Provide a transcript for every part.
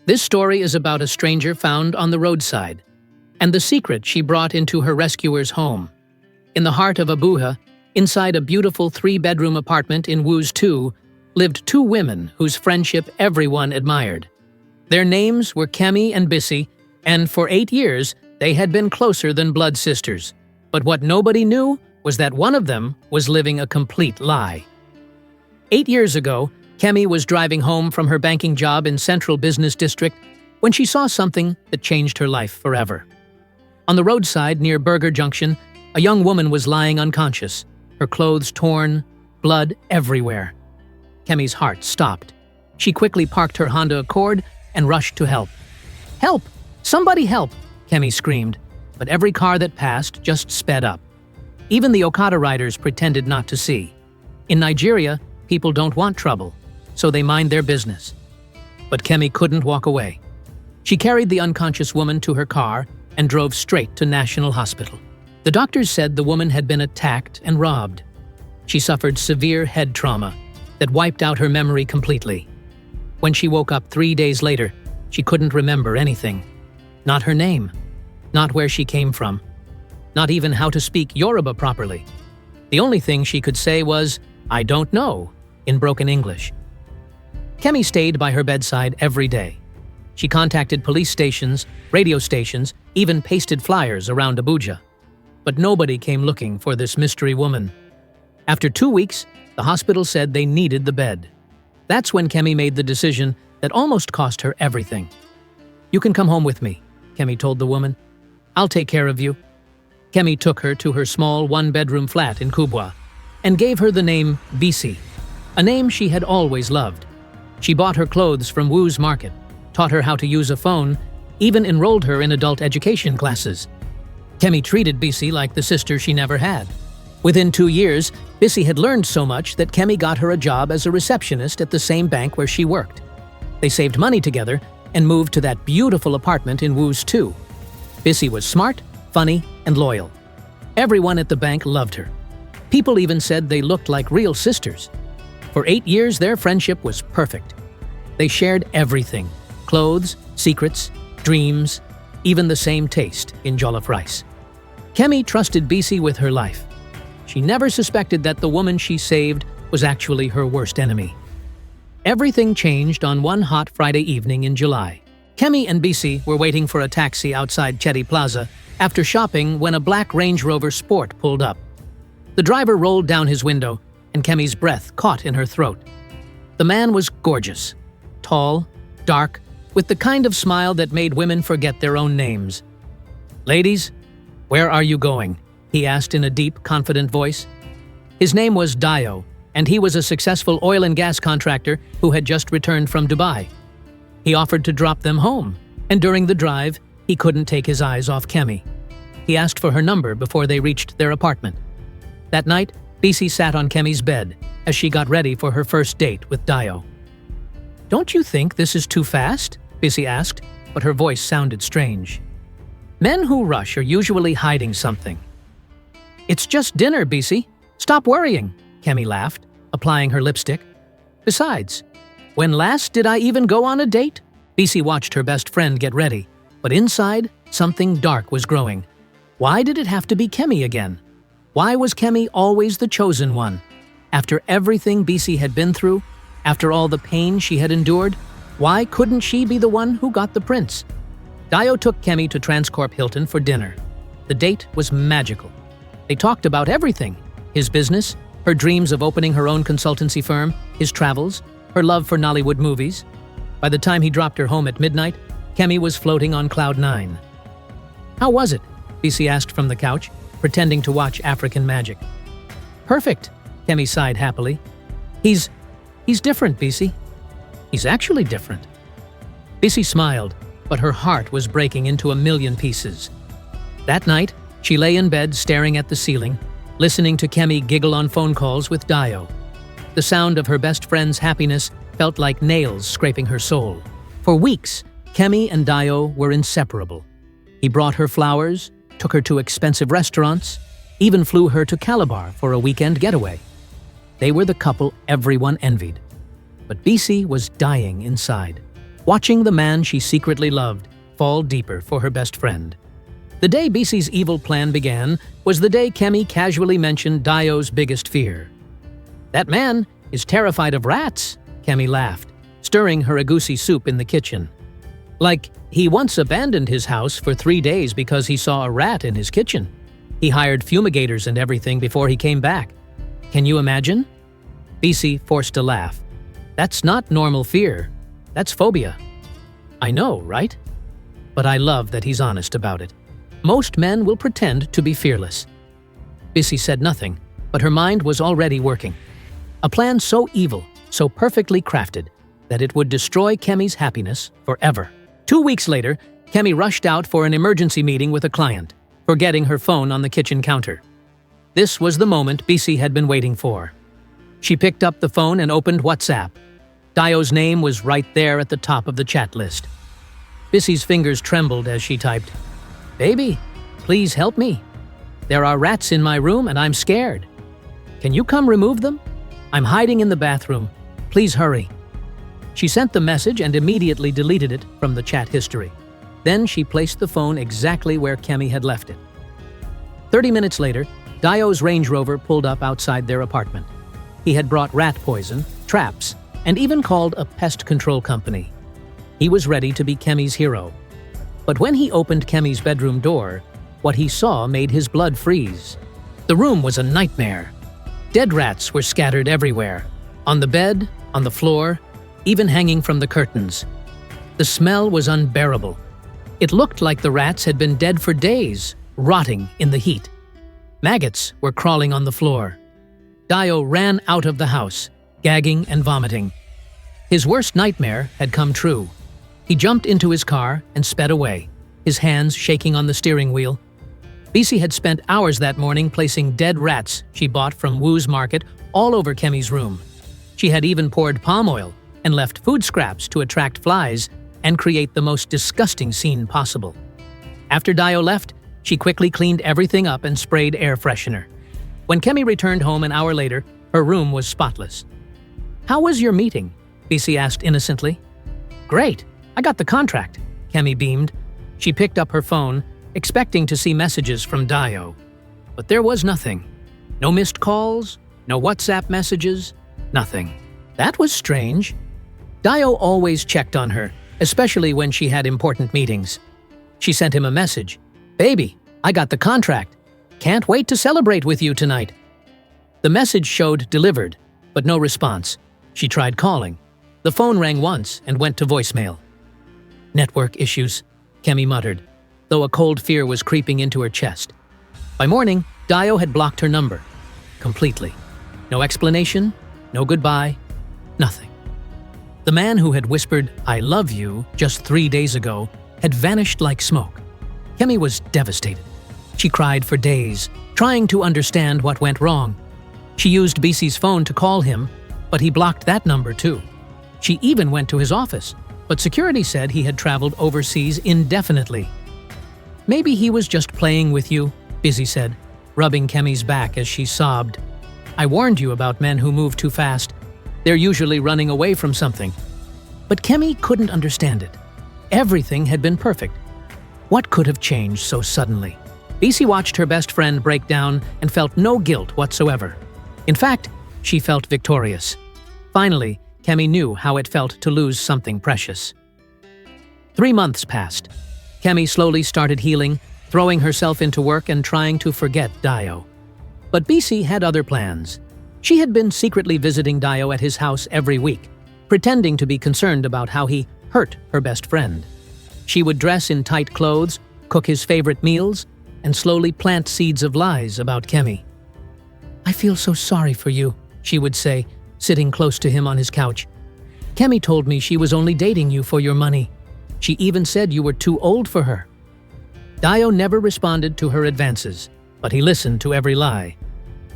This story is about a stranger found on the roadside, and the secret she brought into her rescuer's home. In the heart of Abuja, inside a beautiful 3-bedroom apartment in Wuse 2, lived 2 women whose friendship everyone admired. Their names were Kemi and Bissy, and for 8 years, they had been closer than blood sisters. But what nobody knew was that one of them was living a complete lie. 8 years ago, Kemi was driving home from her banking job in Central Business District when she saw something that changed her life forever. On the roadside near Burger Junction, a young woman was lying unconscious, her clothes torn, blood everywhere. Kemi's heart stopped. She quickly parked her Honda Accord and rushed to help. "Help! Somebody help!" Kemi screamed, but every car that passed just sped up. Even the Okada riders pretended not to see. In Nigeria, people don't want trouble, so they mind their business. But Kemi couldn't walk away. She carried the unconscious woman to her car and drove straight to National Hospital. The doctors said the woman had been attacked and robbed. She suffered severe head trauma that wiped out her memory completely. When she woke up 3 days later, she couldn't remember anything. Not her name, not where she came from, not even how to speak Yoruba properly. The only thing she could say was, "I don't know," in broken English. Kemi stayed by her bedside every day. She contacted police stations, radio stations, even pasted flyers around Abuja. But nobody came looking for this mystery woman. After 2 weeks, the hospital said they needed the bed. That's when Kemi made the decision that almost cost her everything. "You can come home with me," Kemi told the woman. "I'll take care of you." Kemi took her to her small 1-bedroom flat in Kubwa and gave her the name Bisi, a name she had always loved. She bought her clothes from Wuse Market, taught her how to use a phone, even enrolled her in adult education classes. Kemi treated Bisi like the sister she never had. Within 2 years, Bisi had learned so much that Kemi got her a job as a receptionist at the same bank where she worked. They saved money together and moved to that beautiful apartment in Wuse 2. Bisi was smart, funny, and loyal. Everyone at the bank loved her. People even said they looked like real sisters. For 8 years, their friendship was perfect. They shared everything: clothes, secrets, dreams, even the same taste in jollof rice. Kemi trusted Bisi with her life. She never suspected that the woman she saved was actually her worst enemy. Everything changed on one hot Friday evening in July. Kemi and Bisi were waiting for a taxi outside Chetty Plaza after shopping when a black Range Rover Sport pulled up. The driver rolled down his window, and Kemi's breath caught in her throat. The man was gorgeous, tall, dark, with the kind of smile that made women forget their own names. "Ladies, where are you going?" he asked in a deep, confident voice. His name was Dio, and he was a successful oil and gas contractor who had just returned from Dubai. He offered to drop them home, and during the drive, he couldn't take his eyes off Kemi. He asked for her number before they reached their apartment. That night, Bisi sat on Kemi's bed as she got ready for her first date with Dio. "Don't you think this is too fast?" Bisi asked, but her voice sounded strange. "Men who rush are usually hiding something." "It's just dinner, Bisi. Stop worrying," Kemi laughed, applying her lipstick. "Besides, when last did I even go on a date?" Bisi watched her best friend get ready, but inside, something dark was growing. Why did it have to be Kemi again? Why was Kemi always the chosen one? After everything Bisi had been through, after all the pain she had endured, why couldn't she be the one who got the prince? Dio took Kemi to Transcorp Hilton for dinner. The date was magical. They talked about everything: his business, her dreams of opening her own consultancy firm, his travels, her love for Nollywood movies. By the time he dropped her home at midnight, Kemi was floating on cloud 9. "How was it?" Bisi asked from the couch, pretending to watch African magic. "Perfect," Kemi sighed happily. He's different, Bisi. He's actually different." Bisi smiled, but her heart was breaking into a million pieces. That night, she lay in bed staring at the ceiling, listening to Kemi giggle on phone calls with Dio. The sound of her best friend's happiness felt like nails scraping her soul. For weeks, Kemi and Dio were inseparable. He brought her flowers, took her to expensive restaurants, even flew her to Calabar for a weekend getaway. They were the couple everyone envied. But Bisi was dying inside. watching the man she secretly loved fall deeper for her best friend. The day Bisi's evil plan began was the day Kemi casually mentioned Dayo's biggest fear. "That man is terrified of rats," Kemi laughed, stirring her egusi soup in the kitchen. "Like, he once abandoned his house for 3 days because he saw a rat in his kitchen. He hired fumigators and everything before he came back. Can you imagine?" Bisi forced a laugh. "That's not normal fear. That's phobia." "I know, right? But I love that he's honest about it. Most men will pretend to be fearless." Bisi said nothing, but her mind was already working. A plan so evil, so perfectly crafted, that it would destroy Kemi's happiness forever. 2 weeks later, Kemi rushed out for an emergency meeting with a client, forgetting her phone on the kitchen counter. This was the moment Bisi had been waiting for. She picked up the phone and opened WhatsApp. Dayo's name was right there at the top of the chat list. Bisi's fingers trembled as she typed, "Baby, please help me. There are rats in my room and I'm scared. Can you come remove them? I'm hiding in the bathroom. Please hurry." She sent the message and immediately deleted it from the chat history. Then she placed the phone exactly where Kemi had left it. 30 minutes later, Dayo's Range Rover pulled up outside their apartment. He had brought rat poison, traps, and even called a pest control company. He was ready to be Kemi's hero. But when he opened Kemi's bedroom door, what he saw made his blood freeze. The room was a nightmare. Dead rats were scattered everywhere, on the bed, on the floor, even hanging from the curtains. The smell was unbearable. It looked like the rats had been dead for days, rotting in the heat. Maggots were crawling on the floor. Dayo ran out of the house, gagging and vomiting. His worst nightmare had come true. He jumped into his car and sped away, his hands shaking on the steering wheel. Bisi had spent hours that morning placing dead rats she bought from Wu's market all over Kemi's room. She had even poured palm oil and left food scraps to attract flies and create the most disgusting scene possible. After Dayo left, she quickly cleaned everything up and sprayed air freshener. When Kemi returned home an hour later, her room was spotless. "How was your meeting?" Bisi asked innocently. "Great, I got the contract," Kemi beamed. She picked up her phone, expecting to see messages from Dayo. But there was nothing. No missed calls, no WhatsApp messages, nothing. That was strange. Dayo always checked on her, especially when she had important meetings. She sent him a message. "Baby, I got the contract. Can't wait to celebrate with you tonight." The message showed delivered, but no response. She tried calling. The phone rang once and went to voicemail. "Network issues," Kemi muttered, though a cold fear was creeping into her chest. By morning, Dayo had blocked her number. Completely. No explanation, no goodbye, nothing. The man who had whispered, "I love you," just 3 days ago, had vanished like smoke. Kemi was devastated. She cried for days, trying to understand what went wrong. She used Bisi's phone to call him, but he blocked that number too. She even went to his office, but security said he had traveled overseas indefinitely. "Maybe he was just playing with you," Bisi said, rubbing Kemi's back as she sobbed. "I warned you about men who move too fast. They're usually running away from something." But Kemi couldn't understand it. Everything had been perfect. What could have changed so suddenly? Bisi watched her best friend break down and felt no guilt whatsoever. In fact, she felt victorious. Finally, Kemi knew how it felt to lose something precious. 3 months passed. Kemi slowly started healing, throwing herself into work and trying to forget Dayo. But Bisi had other plans. She had been secretly visiting Dayo at his house every week, pretending to be concerned about how he hurt her best friend. She would dress in tight clothes, cook his favorite meals, and slowly plant seeds of lies about Kemi. "I feel so sorry for you," she would say, sitting close to him on his couch. "Kemi told me she was only dating you for your money. She even said you were too old for her." Dayo never responded to her advances, but he listened to every lie.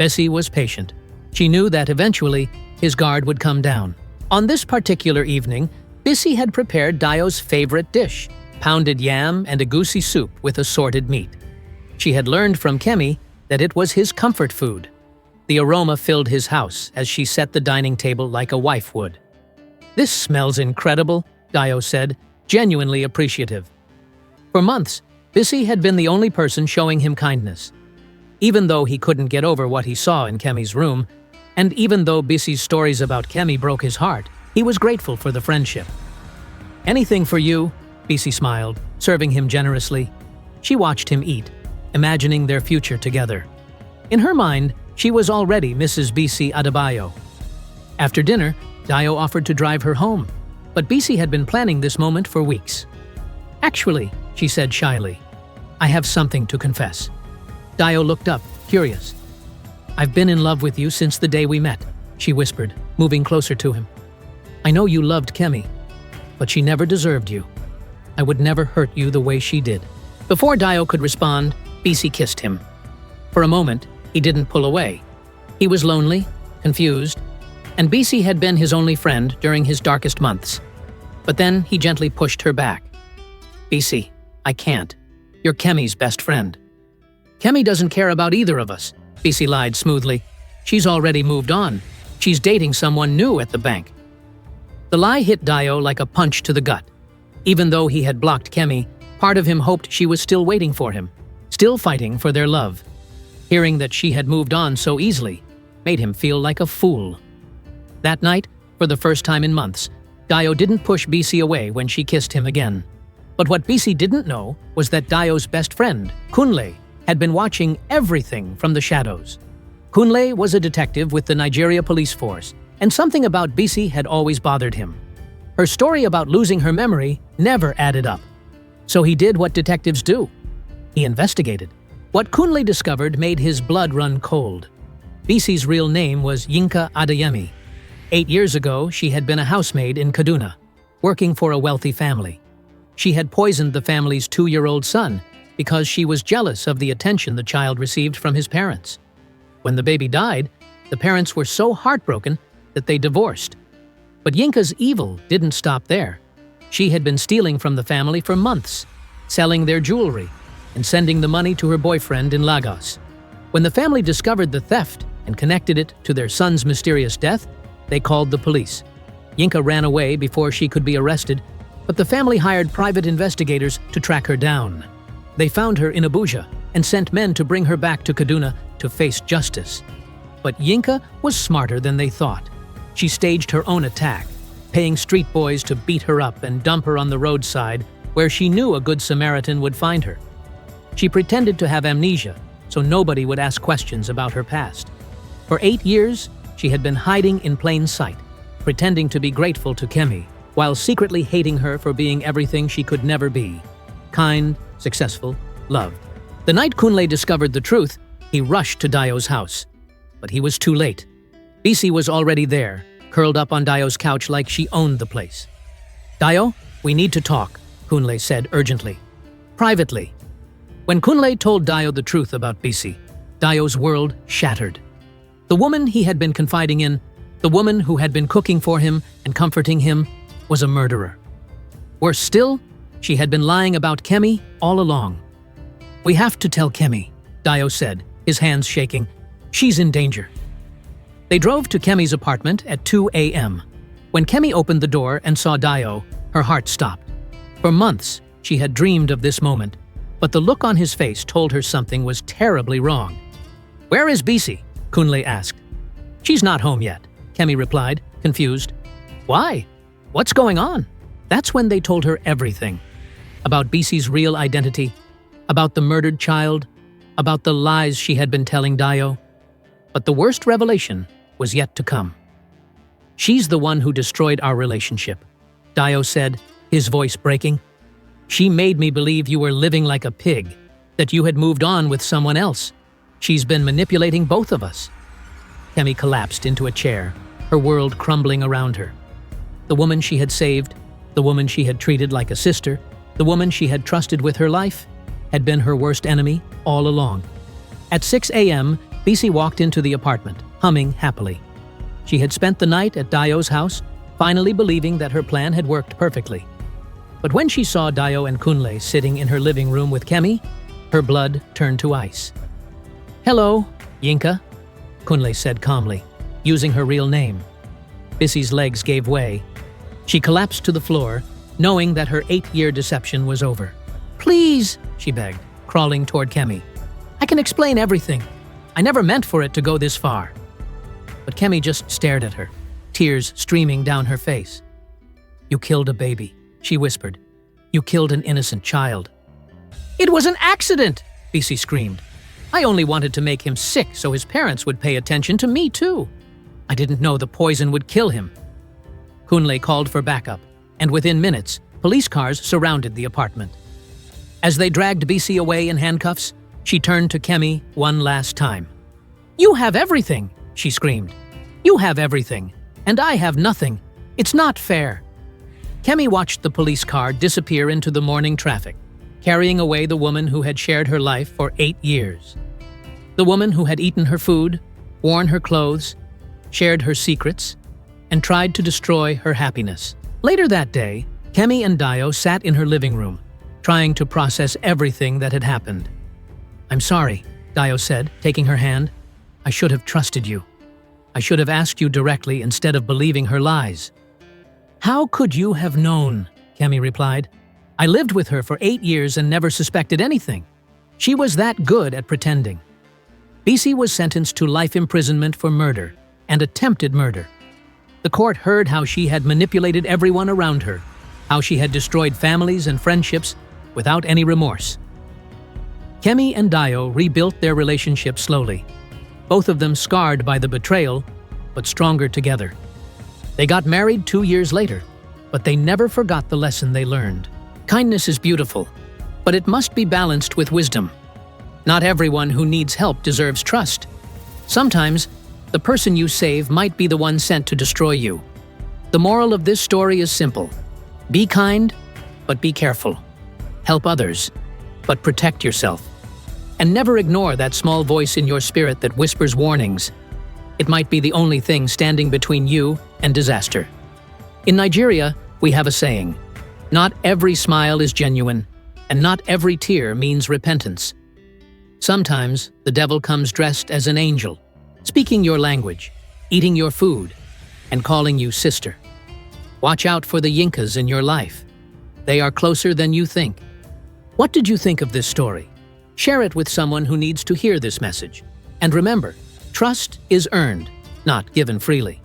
Bisi was patient. She knew that eventually his guard would come down. On this particular evening, Bisi had prepared Dayo's favorite dish, pounded yam and egusi soup with assorted meat. She had learned from Kemi that it was his comfort food. The aroma filled his house as she set the dining table like a wife would. "This smells incredible," Dio said, genuinely appreciative. For months, Bissy had been the only person showing him kindness. Even though he couldn't get over what he saw in Kemi's room, and even though Bissy's stories about Kemi broke his heart, he was grateful for the friendship. "Anything for you," Bissy smiled, serving him generously. She watched him eat, imagining their future together. In her mind, she was already Mrs. Bissy Adebayo. After dinner, Dio offered to drive her home, but Bissy had been planning this moment for weeks. "Actually," she said shyly, "I have something to confess." Dio looked up, curious. "I've been in love with you since the day we met," she whispered, moving closer to him. "I know you loved Kemi, but she never deserved you. I would never hurt you the way she did." Before Dio could respond, Bissy kissed him. For a moment, he didn't pull away. He was lonely, confused, and Bissy had been his only friend during his darkest months. But then he gently pushed her back. "Bissy, I can't. You're Kemi's best friend." "Kemi doesn't care about either of us," Bissy lied smoothly. "She's already moved on. She's dating someone new at the bank." The lie hit Dio like a punch to the gut. Even though he had blocked Kemi, part of him hoped she was still waiting for him, still fighting for their love. Hearing that she had moved on so easily made him feel like a fool. That night, for the first time in months, Dio didn't push Bissy away when she kissed him again. But what Bissy didn't know was that Dio's best friend, Kunle, had been watching everything from the shadows. Kunle was a detective with the Nigeria police force, and something about Bissy had always bothered him. Her story about losing her memory never added up. So he did what detectives do. He investigated. What Kunle discovered made his blood run cold. Bissy's real name was Yinka Adeyemi. 8 years ago, she had been a housemaid in Kaduna, working for a wealthy family. She had poisoned the family's 2-year-old son because she was jealous of the attention the child received from his parents. When the baby died, the parents were so heartbroken that they divorced. But Yinka's evil didn't stop there. She had been stealing from the family for months, selling their jewelry, and sending the money to her boyfriend in Lagos. When the family discovered the theft and connected it to their son's mysterious death, they called the police. Yinka ran away before she could be arrested, but the family hired private investigators to track her down. They found her in Abuja and sent men to bring her back to Kaduna to face justice. But Yinka was smarter than they thought. She staged her own attack, paying street boys to beat her up and dump her on the roadside where she knew a good Samaritan would find her. She pretended to have amnesia, so nobody would ask questions about her past. For 8 years, she had been hiding in plain sight, pretending to be grateful to Kemi, while secretly hating her for being everything she could never be: kind, successful, loved. The night Kunle discovered the truth, he rushed to Dio's house. But he was too late. Bissy was already there, curled up on Dio's couch like she owned the place. "Dio, we need to talk," Kunle said urgently. "Privately." When Kunle told Dio the truth about Bissy, Dio's world shattered. The woman he had been confiding in, the woman who had been cooking for him and comforting him, was a murderer. Worse still, she had been lying about Kemi all along. "We have to tell Kemi," Dio said, his hands shaking. "She's in danger." They drove to Kemi's apartment at 2 a.m. When Kemi opened the door and saw Dio, her heart stopped. For months, she had dreamed of this moment, but the look on his face told her something was terribly wrong. "Where is Bissy?" Kunle asked. "She's not home yet," Kemi replied, confused. "Why? What's going on?" That's when they told her everything. About Bissy's real identity, about the murdered child, about the lies she had been telling Dio. But the worst revelation was yet to come. "She's the one who destroyed our relationship," Dio said, his voice breaking. "She made me believe you were living like a pig, that you had moved on with someone else. She's been manipulating both of us." Kemi collapsed into a chair, her world crumbling around her. The woman she had saved, the woman she had treated like a sister, the woman she had trusted with her life, had been her worst enemy all along. At 6 a.m., Bissy walked into the apartment, humming happily. She had spent the night at Dio's house, finally believing that her plan had worked perfectly. But when she saw Dio and Kunle sitting in her living room with Kemi, her blood turned to ice. "Hello, Yinka," Kunle said calmly, using her real name. Bissy's legs gave way. She collapsed to the floor, knowing that her 8-year deception was over. "Please," she begged, crawling toward Kemi. "I can explain everything. I never meant for it to go this far." But Kemi just stared at her, tears streaming down her face. "You killed a baby," she whispered. "You killed an innocent child." "It was an accident!" Bisi screamed. "I only wanted to make him sick so his parents would pay attention to me too. I didn't know the poison would kill him." Kunle called for backup, and within minutes, police cars surrounded the apartment. As they dragged Bisi away in handcuffs, she turned to Kemi one last time. "You have everything," she screamed. "You have everything, and I have nothing. It's not fair." Kemi watched the police car disappear into the morning traffic, carrying away the woman who had shared her life for 8 years. The woman who had eaten her food, worn her clothes, shared her secrets, and tried to destroy her happiness. Later that day, Kemi and Dio sat in her living room, trying to process everything that had happened. "I'm sorry," Dio said, taking her hand. "I should have trusted you. I should have asked you directly instead of believing her lies." "How could you have known?" Kemi replied. "I lived with her for 8 years and never suspected anything. She was that good at pretending." Bisi was sentenced to life imprisonment for murder and attempted murder. The court heard how she had manipulated everyone around her, how she had destroyed families and friendships without any remorse. Kemi and Dio rebuilt their relationship slowly, both of them scarred by the betrayal, but stronger together. They got married 2 years later, but they never forgot the lesson they learned. Kindness is beautiful, but it must be balanced with wisdom. Not everyone who needs help deserves trust. Sometimes, the person you save might be the one sent to destroy you. The moral of this story is simple. Be kind, but be careful. Help others, but protect yourself. And never ignore that small voice in your spirit that whispers warnings. It might be the only thing standing between you and disaster. In Nigeria, we have a saying, "Not every smile is genuine, and not every tear means repentance." Sometimes, the devil comes dressed as an angel, speaking your language, eating your food, and calling you sister. Watch out for the Yinkas in your life. They are closer than you think. What did you think of this story? Share it with someone who needs to hear this message. And remember, trust is earned, not given freely.